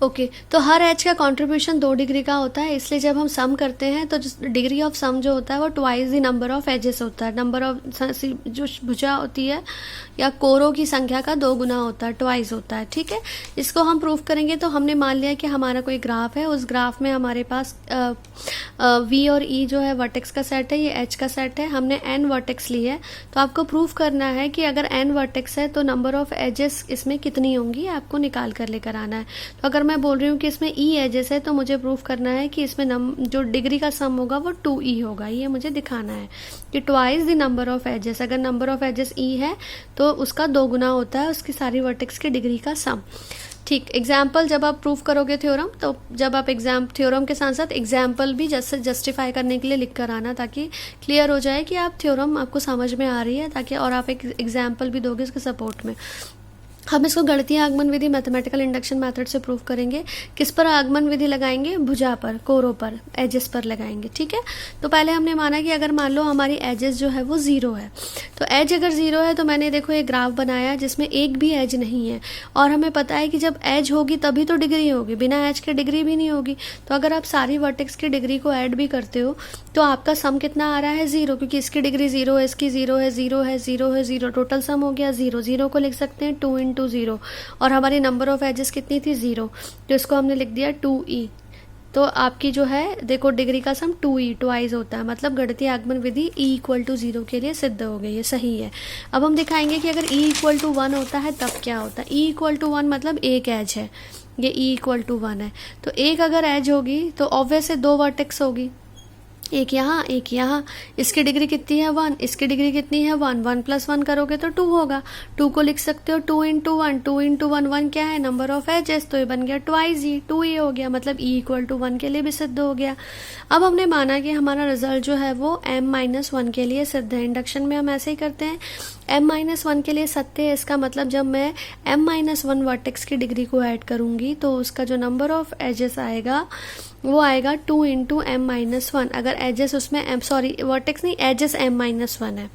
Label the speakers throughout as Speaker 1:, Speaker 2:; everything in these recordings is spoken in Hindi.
Speaker 1: ओके तो हर एज का कंट्रीब्यूशन 2 डिग्री का होता है, इसलिए जब हम सम करते हैं तो डिग्री ऑफ सम जो होता है वो twice the number of edges होता है। नंबर ऑफ जो भुजा होती है या कोरों की संख्या का 2 गुना होता है, ट्वाइस होता है। ठीक है, इसको हम प्रूफ करेंगे। तो हमने मान लिया कि हमारा कोई ग्राफ है, उस ग्राफ में हमारे पास वी और ई जो है वर्टेक्स का सेट है, ये एच का सेट है, हमने एन वर्टेक्स ली है। तो आपको प्रूफ करना है कि अगर एन वर्टेक्स है तो नंबर ऑफ एजेस इसमें कितनी होंगी, आपको निकाल कर लेकर आना है। तो अगर मैं बोल रही हूँ कि इसमें ई एजेस है तो मुझे प्रूफ करना है कि इसमें जो डिग्री का सम होगा वो 2e होगा। ये मुझे दिखाना है कि twice the number of edges, अगर नंबर ऑफ एजेस ई है तो उसका 2 गुना होता है उसकी सारी वर्टेक्स की डिग्री का सम। ठीक, एग्जाम्पल जब आप प्रूफ करोगे थ्योरम, तो जब आप थ्योरम के साथ साथ एग्जाम्पल भी जस्टिफाई करने के लिए लिख कर आना, ताकि क्लियर हो जाए कि आप थ्योरम आपको समझ में आ रही है, ताकि और आप एक एग्जाम्पल भी दोगे इसके सपोर्ट में। हम इसको गणितीय आगमन विधि मैथमेटिकल इंडक्शन मेथड से प्रूव करेंगे। किस पर आगमन विधि लगाएंगे? भुजा पर, कोरों पर, एजेस पर लगाएंगे। ठीक है, तो पहले हमने माना कि अगर मान लो हमारी एजेस जो है वो 0 है, तो एज अगर 0 है तो मैंने देखो एक ग्राफ बनाया जिसमें एक भी एज नहीं है, और हमें पता है कि जब एज होगी तभी तो डिग्री होगी, बिना एज के डिग्री भी नहीं होगी। तो अगर आप सारी वर्टेक्स की डिग्री को ऐड भी करते हो तो आपका सम कितना आ रहा है? 0, क्योंकि इसकी डिग्री 0 है, इसकी 0 है, 0 है, 0 है, 0, टोटल सम हो गया 0। 0 को लिख सकते हैं 2 × 0, और हमारी नंबर ऑफ एजेस कितनी थी? 0, तो इसको हमने लिख दिया 2e। तो आपकी जो है देखो डिग्री का सम 2e, ट्वाइस होता है, मतलब गणितीय आगमन विधि e = 0 के लिए सिद्ध हो गई, ये सही है। अब हम दिखाएंगे कि अगर e = 1 होता है तब क्या होता है। e = 1 मतलब एक एज है, ये e = 1 है, तो एक अगर एज होगी तो ऑब्वियस है 2 वर्टेक्स होगी, एक यहाँ एक यहाँ। इसकी डिग्री कितनी है? 1, इसकी डिग्री कितनी है? 1, 1 + 1 करोगे तो 2 होगा। 2 को लिख सकते हो 2 × 1, 2 × 1, 1 क्या है? नंबर ऑफ एजेस, तो ये बन गया ट्वाइस ही, 2e हो गया, मतलब e = 1 के लिए भी सिद्ध हो गया। अब हमने माना कि हमारा रिजल्ट जो है वो m-1 के लिए सिद्ध है। इंडक्शन में हम ऐसे ही करते हैं, m-1 के लिए सत्य है, इसका मतलब जब मैं m-1 वर्टेक्स की डिग्री को ऐड करूंगी तो उसका जो नंबर ऑफ एजेस आएगा वो आएगा 2 × m-1। अगर एजेस उसमें वर्टेक्स नहीं, एजेस m-1 है,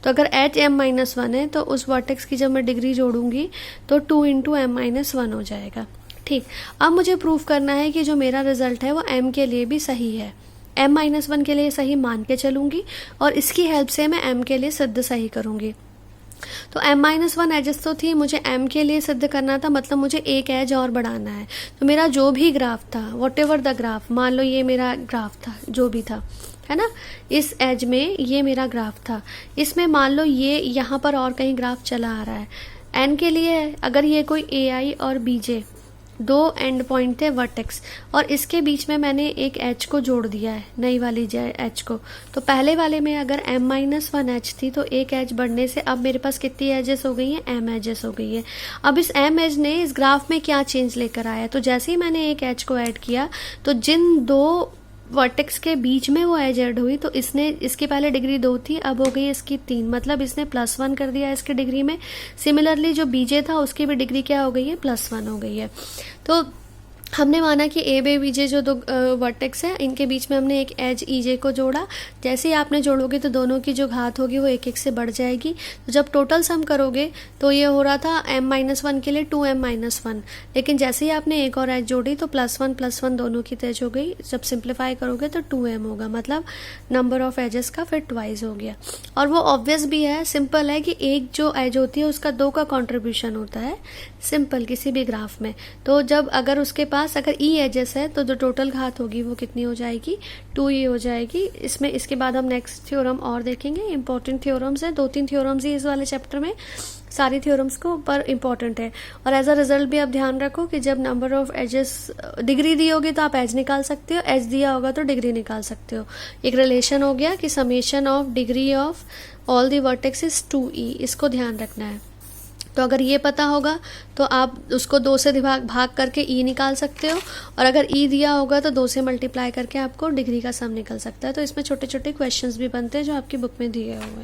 Speaker 1: तो अगर एज m-1 है तो उस वर्टेक्स की जब मैं डिग्री जोड़ूंगी तो 2 × m-1 हो जाएगा। ठीक, अब मुझे प्रूफ करना है कि जो मेरा रिजल्ट है वो m के लिए भी सही है। m-1 के लिए सही मान के चलूंगी और इसकी हेल्प से मैं m के लिए सिद्ध सही करूंगी। तो m-1 एजेस तो थी, मुझे m के लिए सिद्ध करना था, मतलब मुझे एक एज और बढ़ाना है। तो मेरा जो भी ग्राफ था, वॉट एवर द ग्राफ, मान लो ये मेरा ग्राफ था, जो भी था, है ना, इस एज में ये मेरा ग्राफ था, इसमें मान लो ये यहाँ पर और कहीं ग्राफ चला आ रहा है, n के लिए अगर ये कोई ai और bj 2 एंड पॉइंट थे वर्टेक्स, और इसके बीच में मैंने एक एच को जोड़ दिया है, नई वाली एच को, तो पहले वाले में अगर m-1 एच थी तो एक एच बढ़ने से अब मेरे पास कितनी एजेस हो गई है? m एजेस हो गई है। अब इस m एज ने इस ग्राफ में क्या चेंज लेकर आया? तो जैसे ही मैंने एक एच को ऐड किया तो जिन 2 वर्टेक्स के बीच में वो एज ऐड हुई, तो इसने, इसकी पहले डिग्री 2 थी, अब हो गई इसकी 3, मतलब इसने +1 कर दिया इसकी डिग्री में। सिमिलरली जो बीजे था उसकी भी डिग्री क्या हो गई है? +1 हो गई है। तो हमने माना कि ए बी बीजे जो 2 वर्टेक्स है इनके बीच में हमने एक एज ईजे को जोड़ा। जैसे ही आपने जोड़ोगे तो दोनों की जो घात होगी वो एक एक से बढ़ जाएगी। तो जब टोटल सम करोगे तो ये हो रहा था m-1 के लिए 2m-1, लेकिन जैसे ही आपने एक और एज जोड़ी तो +1 दोनों की तेज हो गई। जब सिंप्लीफाई करोगे तो 2m होगा, मतलब नंबर ऑफ एजेस का फिर ट्वाइस हो गया। और वो ऑब्वियस भी है, सिंपल है कि एक जो एज होती है उसका 2 का कॉन्ट्रीब्यूशन होता है, सिंपल किसी भी ग्राफ में। तो जब अगर उसके पास अगर ई एजेस है तो जो टोटल घात होगी वो कितनी हो जाएगी? 2e हो जाएगी। इसमें इसके बाद हम नेक्स्ट थ्योरम और देखेंगे, इंपॉर्टेंट थ्योरम्स है, 2-3 थ्योरम्स ही इस वाले चैप्टर में, सारी थ्योरम्स को पर इंपॉर्टेंट है। और एज अ रिजल्ट भी आप ध्यान रखो कि जब नंबर ऑफ एजेस डिग्री दी होगी तो आप एज निकाल सकते हो, एज दिया होगा तो डिग्री निकाल सकते हो। एक रिलेशन हो गया कि summation of degree of all the vertex is 2e, इसको ध्यान रखना है। तो अगर ये पता होगा तो आप उसको 2 से भाग करके e निकाल सकते हो, और अगर e दिया होगा तो 2 से मल्टीप्लाई करके आपको डिग्री का सम निकल सकता है। तो इसमें छोटे छोटे क्वेश्चंस भी बनते हैं जो आपकी बुक में दिए हुए हैं।